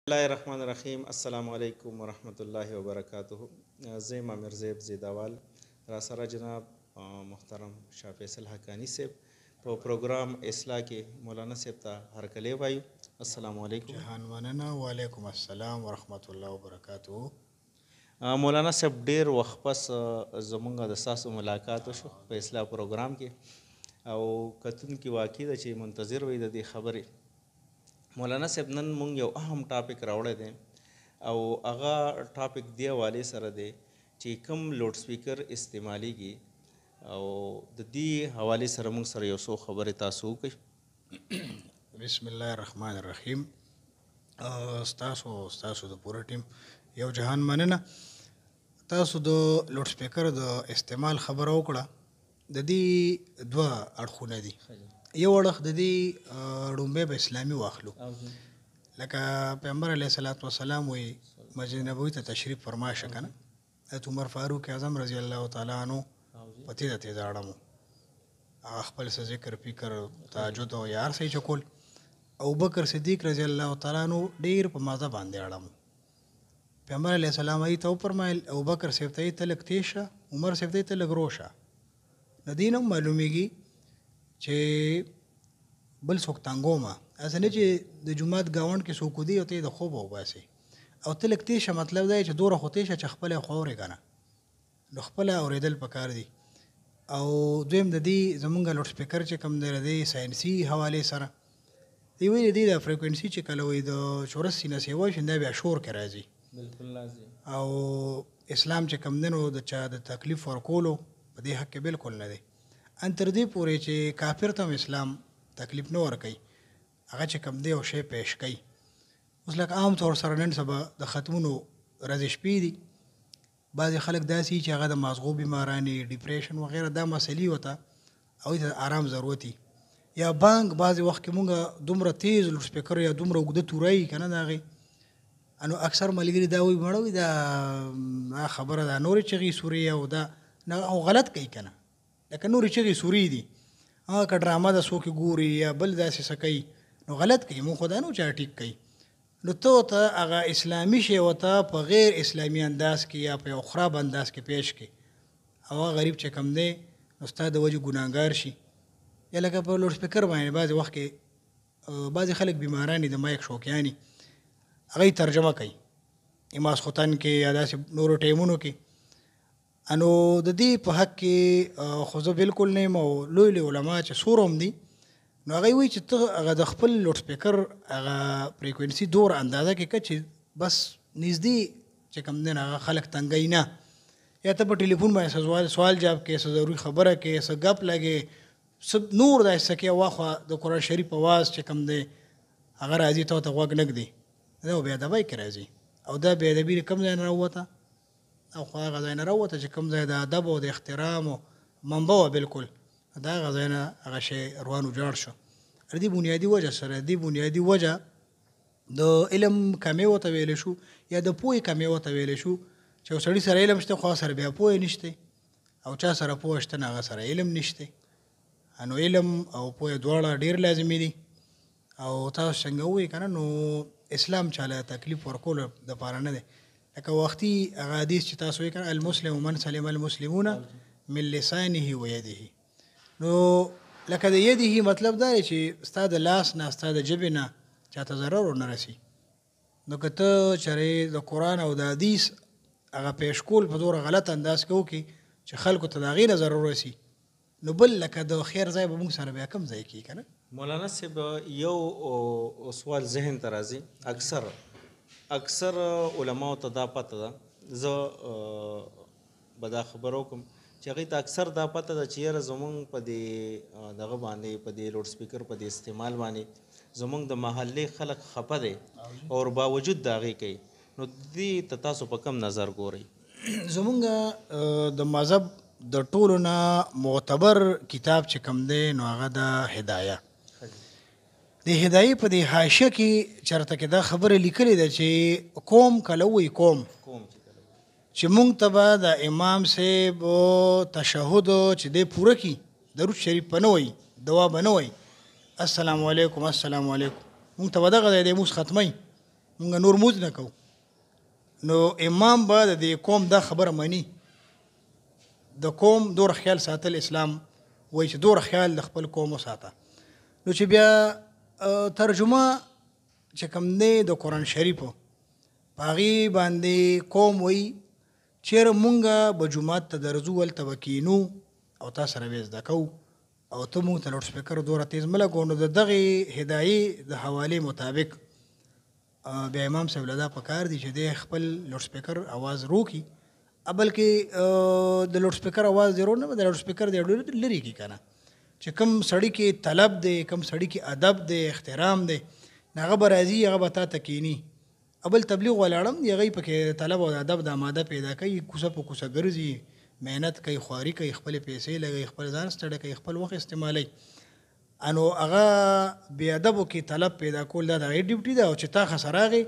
الله الرحمن الرحیم. السلام علیکم ورحمۃ الله وبرکاته. زه یم امیر زیب زیداوال، را سره جناب محترم شاه فیصل حقانی صاحب په پروګرام اصلاح کې مولانا صاحب ته هرکلی وایو. السلام علیکم. جهان مننه. وعلیکم السلام ورحمۃ الله وبرکاته. مولانا صاحب ډیر وخت پس زمونږ د ستاسو ملاقات وشو په اصلاح پروګرام کې، او کتونکي واقع ده چې منتظر وي د دې خبرې. مولانا صاحب نن مونږ یو اهم ټاپک راوړی دی، او هغه ټاپک دې حوالې سره دی چې کوم لوډ سپیکر استعمالیږي، او د دې حوالې سره مونږ سره یو څو خبرې تاسو وکړئ. بسم الله الرحمن الرحیم. ستاسو د پوره ټیم یو جهان مننه. تاسو د لوډ سپیکر د استعمال خبره وکړه. د دې دوه اړخونه دي. یو اړخ د دې ړومبی به اسلامي واخلو، لکه پیغمبر علیه الصلاة والسلام وایي مسجد نبوي ته تشریف فرمایشه که نه، حضرت عمر فاروق اعظم رضی الله تعالی عنه په تیزه تیزه اړم و، خپل څه ذکر فکر تهجد او یا هر څه یې چې کول. ابوبکر صدیق رضی الله تعالی عنه ډېر په مازه باندې اړم و. پیغمبر علیه السلام هغې ته وفرمیل ابوبکر صاحب ته یې ته لږ تیز شه، عمر صاحب ته یې ته لږ روشه. د دې نه هم معلومیږي چې بل څوک تنګومه، هسې نه چې د جومات ګاونډ کې څوک ودي او ته یې د خوبه وباسې، او ته لږ تېز شه. مطلب دا چې دومره خو تېز شه چې خپله یې خوا اورې که نه، نو خپله اورېدل پکار دي. او دویم د دې زمونږ لوډ سپیکر چې کوم دی د دې ساینسي حوالې سره دی وایي د دې د فریکوینسي چې کله وایي د چورس سینه سیوا شي دا بیا شور کې راځي. بالکل لازم. او اسلام چې کوم دی نو د چا د تکلیف ورکولو په دې حق کې بالکل نه دی. ان تر دې پورې چې کافر ته هم اسلام تکلیف نه ورکوي، هغه چې کوم دی یو شی پیش کوي. اوس لکه عام طور سره نن سبا د ختمونو ورځې شپې دي، بعضې خلک داسې چې هغه د مازغو بیمارانې، ډیپریشن وغیره دا مسلې ورته هغوی ته آرام ضرورت وي. یا بانک بعضې وخت کې مونږ دومره تیز لوډ سپیکر یا دومره اوږده توره وي که نه د هغې، نو اکثر ملګري دا وایي مړه وي دا خبره ده نورې چغې سورې او دا او غلط کوي که نه، لکه نورې چغې سورې دي. که ډرامه ده څوک ګوري یا بل داسې څه کوي نو غلط کوي، مونږ خو دا نه چا ټیک کوي. نو ته هغه اسلامي شی ورته په غیر اسلامي انداز کې یا په یو خراب انداز کې پیش کړي، او هغه غریب چې کوم دی نو ستا د وجې ګناهګار شي. یا لکه په لوډ سپیکر باندې بعضې وخت کې بعضې خلک بیماران دي د مایک شوقیان دي، هغه ترجمه کوي ماسخوتن کې یا داسې نورو ټایمونو کې. نو د دې په حق کې خو زه بالکل نه یم، او لوی لوی علما چې څوره هم دي نو هغوی وایي چې ته هغه د خپل لوډ سپیکر هغه فریکوینسي دوره اندازه کې که چې بس نږدې چې کوم دی هغه خلک تنګوي نه، یا ته په ټلیفون باندې څه سوال جواب کې څه ضروري خبره کې څه ګپ لګې څه نور داسې څه کې، واخوا د قرآن شریف اواز چې کوم دی هغه راځي ته ورته غوږ نه ږدي، دا بې ادبۍ کې راځي. او دا بې ادبي د کوم ځای نه راووته؟ او خو هغه ځای نه راووته چې کوم ځای د ادب او د احترام او منبع وه بالکل، د هغه ځای نه هغه شی روان وجاړ شو. د دې بنیادي وجه سره دې بنیادي وجه د علم کمې ورته ویلی شو یا د پوهې کمې ورته ویلی شو، چې یو سړي سره علم شته خو هغه سره بیا پوهه نشته، او چا سره پوهه شته نه هغه سره علم نشته. نو علم او پوهه دواړه ډېر لازمي دي. او تاسو څنګه ووایي که نه، نو اسلام چاله تکلیف ورکولو دپاره نه دی. لکه وختي هغه حدیث چې تاسو وایي که نه المسلم من سلم المسلمون من لسانه و یده، نو لکه د یده مطلب دا دی چې ستا د لاس نه ستا د ژبې نه چاته ضرر ورنه رسي. نو که ته چېرې د قرآن او د حدیث هغه پیش کول په دومره غلط انداز کې وکړي چې خلکو ته د هغې نه ضرر رسي، نو بل لکه د خیر ځای به موږ سره بیا کوم ځای کېږي که نه. مولانا صاحب یو سوال ذهن ته راځي، اکثر علماو ته دا پته ده، زه به دا خبره وکړم چې هغوی ته اکثر دا پته ده چې یاره زمونږ په دې دغه باندې په دې لوډ سپیکر په دې استعمال باندې زمونږ د محلې خلک خفه دی او باوجود د هغې کوي. نو دې ته تاسو په کم نظر ګورئ؟ زمونږ د مذهب د ټولو نه معتبر کتاب چې کوم دی نو هغه د هدایه. د هدایې په دې حاشیه کې چېرته کې دا خبره لیکلې ده چې قوم کله وایي قوم چې مونږ ته به د امام صاحب تشهد چې دی پوره کړي، درود شریف به نه وایي، دعا به نه وایي، السلام علیکم السلام علیکم، مونږ ته به دغه دی مونځ ختموي. مونږ نور مونځ نه کوو. نو امام به د دې قوم دا خبره مني. د قوم دوره خیال ساتل اسلام وایي چې دوره خیال د خپل قوم وساته. نو چې بیا ترجمه چې کوم دی د قرآن شریفو په هغې باندې قوم وایي چیرې مونږ به جومات ته درځو هلته به کینو او تا سره به زده کوو او ته مونږ ته لوډ سپیکر دوره تیز مه لګوو. نو د دغې هدایې د حوالې مطابق بیا امام صاحب له دا پکار دی چې دی خپل لوډ سپیکر اواز روکي، بلکې د لوډ سپیکر اواز دی رو نه د لوډ سپیکر دی لرې کړي که نه، چې کوم سړي کې طلب دی، کوم سړي کې ادب دی، احترام دی، هغه به راځي هغه به تا ته کیني. بل تبلیغ ولاړم دی هغوی پکې طلب او ادب د آماده پیدا کوي، کوڅه په کوڅه ګرځي، محنت کوي، خواري کوي، خپلې پیسې لګوي، خپل ځان ستړی کوي، خپل وخت استعمالوي. انو هغه بې ادبو کې طلب پیدا کول دا د هغې ډیوټي ده، او چې تا خسه راغی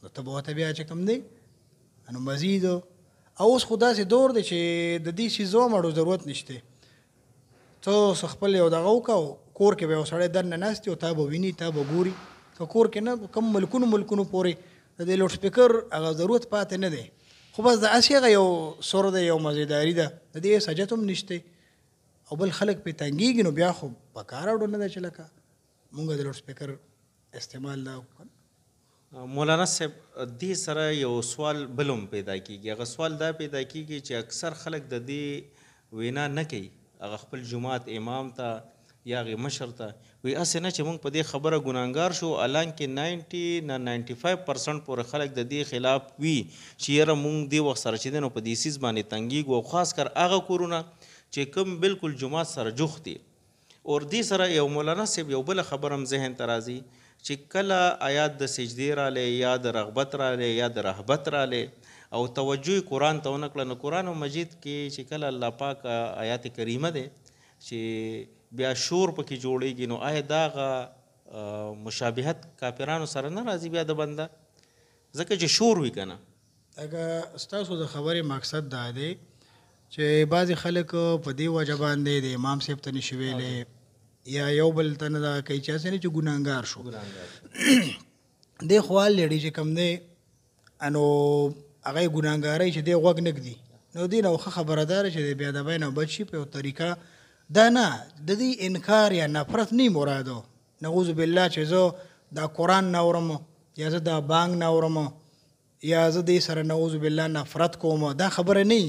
نو ته به ورته بیا چې کوم دی انو مزید. او اوس خو داسې دور دی چې د دې څیزو مړو ضرورت نشته. ته خپل یو دغه وکړه کور کې به یو سړی دننه ناست او تا به ویني، تا به ګوري. که کور کې نه کوم ملکونو پورې د دې لوډ سپیکر هغه ضرورت پاتې نه دی، خو بس د هسې هغه یو سر دی، یو مزیداري ده، د دې سجت هم نشته. او بل خلک پې تنګېږي نو بیا خو په کار اړو نه ده چې لکه مونږ د لوډ سپیکر استعمال دا وکړو. مولانا صاحب دې سره یو سوال بل هم پیدا کېږي. هغه سوال دا پیدا کېږي چې اکثر خلک د دې وینا نه کوي، هغه خپل جماعت امام ته یا هغې مشر ته وایي هسې نه چې موږ په دې خبره ګناهګار شو، حالانکې 90 نه 95% پورې خلک د دې خلاف وي چې یاره موږ دې وخت سره چې دی نو په دې څیز باندې تنګېږو، او خاص کر هغه کورونه چې کوم بالکل جماعت سره جوخت دي. اور دې سره یو مولانا صاحب یو بله خبر هم ذهن ته راځي چې کله آیات د سجدې رالی یا د رغبت رالی یا د رهبت رالی او توجه قرآن ته ونه کړه، نو قرآن مجید کې چې کله الله پاک آیات کریمه دی چې بیا شور پکې جوړیږي، نو آیا دا هغه مشابهت کافرانو سره نه راځي بیا د بنده ځکه چې شور وي که نه؟ اگه ستاسو د خبرې مقصد دا دی چې بعضې خلک په دې وجه باندې د امام صاحب ته نشي ویلی یا یو بل ته نه دا کوي چې هسې نه چې ګناهګار شو. دې خو حال لري چې کوم دی انو هغه یې ګناهګارۍ چې دی غوږ نه ږدي، نو دې نه ښه خبره دا ده چې د بېادبۍ نه بچ شي په یو طریقه. دا نه د دې انکار یا نفرت نه مرادو، نعوذ بالله چې زه دا قرآن نه اورم یا زه دا بانګ نه اورم یا زه دې سره نعوذ بالله نفرت کوم، دا خبره نه.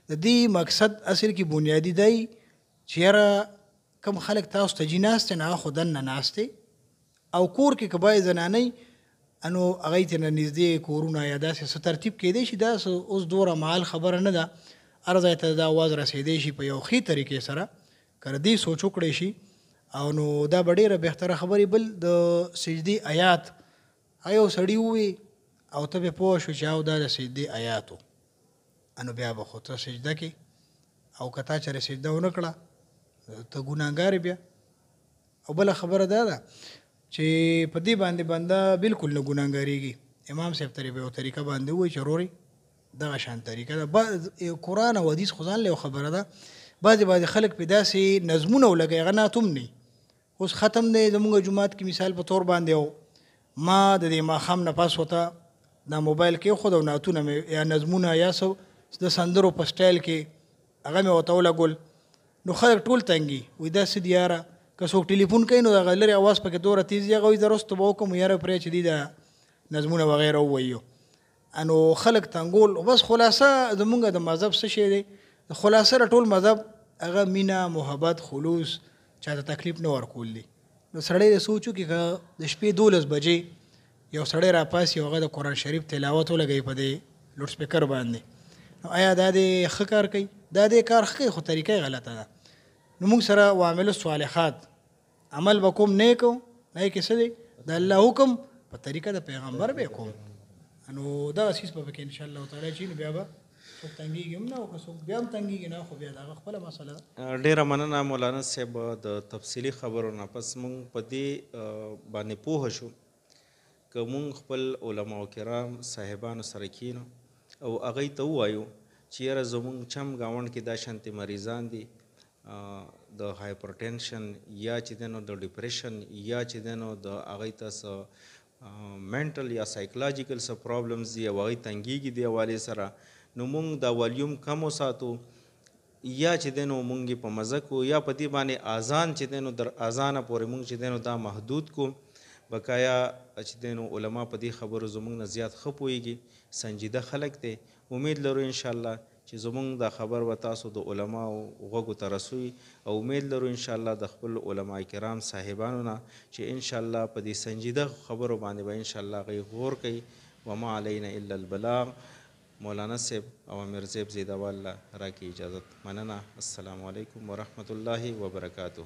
د دې مقصد اصل کې بنیادي دی چې یاره کوم خلک تاسو ته جي ناستې نه هغه خو دننه ناستې او کور کې که باید زنانۍ انو هغوی ته نه نږدې کورونه یا داسې څه ترتیب کیدی شي. دا اوس دوره مال خبره نه ده، هر ځای ته دا آواز رسیدی شي په یو ښې طریقې سره که دې سوچ وکړی شي او نو دا به ډېره بهتره خبرې. بل د سجدې آیات هغه یو سړي ووي او ته پې پوه شو چې او دا د سجدې آیاتو، انو بیا به خو ته سجده کې او که تا چېرې سجده ونه کړه ته ګناهګار بیا. او بله خبره دا ده چې په دې باندې بنده بالکل نه ګناهګارېږي. امام صاحب ته به یو طریقه باندې ووایي چې رورې دغه شان طریقه ده. قرآن او حدیث خو ځان له یو خبره ده، بعضې خلک پې داسې نظمونه ولګوي هغه نعت هم نه. اوس ختم دی زمونږ جومات کې مثال په طور باندې او ما د دې ماښام نه پاس ورته دا موبایل کېښود او نعتونه مې یا نظمونه یا څه د سندرو په سټایل کې هغه مې ورته ولګول، نو خلک ټول تنګي وایي دا څه دي یاره. که څوک ټلیفون کوي نو د هغه لرې اواز پکې دوره تیز وي، هغه وایي زه رستو به وکړم یاره پرې چې دي دا نظمونه وغیره ووایو. انو خلک تنګول. بس خلاصه زمونږ د مذهب څه شی دی، د خلاصه د ټول مذهب هغه مینه، محبت، خلوص، چاته تکلیف نه ورکول دي. نو سړی د سوچو کې که د شپې 12 بجې یو سړی راپاسي او هغه د قرآن شریف تلاوت ولګوي په دې لوډ سپیکر باندې، نو آیا دا دې ښه کار کوي؟ دا دې کار ښه کوي خو طریقه یې غلطه ده. نو موږ سره وعمل الصالحات عمل به کوم نیک و نه کې څه دی د الله حکم په طریقه د پیغمبر به کوم. نو دغه څیز به پکې انشاءالله تعالی چې نو بیا به څوک تنګېږي هم نه او که څوک بیا هم تنګېږي نه، خو بیا د هغه خپله مسله ده. ډېره مننه مولانا صاحب د تفصیلي خبرو نه. پس موږ په دې باندې پوه شو که موږ خپل علماء کرام صاحبانو سره کینو او هغوی ته ووایو چې یاره زموږ چم ګاونډ کې دا شانتې مریضان دي د هایپرټینشن یا چې دی نو د ډپریشن یا چې دی نو د هغوی ته څه منټل یا سایکولوژیکل څه پرابلمز دي او هغوی تنګېږي دې حوالې سره، نو موږ دا والیوم کم وساتو، یا چې دی نو موږ یې په مزه کو، یا په دې باندې اذان چې دی نو در اذانه پورې موږ چې دی نو دا محدود کو. بقایا چې دی نو علما په دې خبرو زموږ نه زیات ښه پوهېږي، سنجیده خلک دی. امید لرو انشاءالله چې زموږ دا خبر به تاسو د علماو غوږو ته رسوي، او امید لرو انشاءالله د خپل علما کرام صاحبانو نه چې انشاءالله په دې سنجیده خبرو باندې به انشاءالله هغوی غور کوي. وما علینا الا البلاغ. مولانا صاحب او امیر صاحب زیداوال راکړي اجازت. مننه. السلام علیکم ورحمة الله وبرکاته.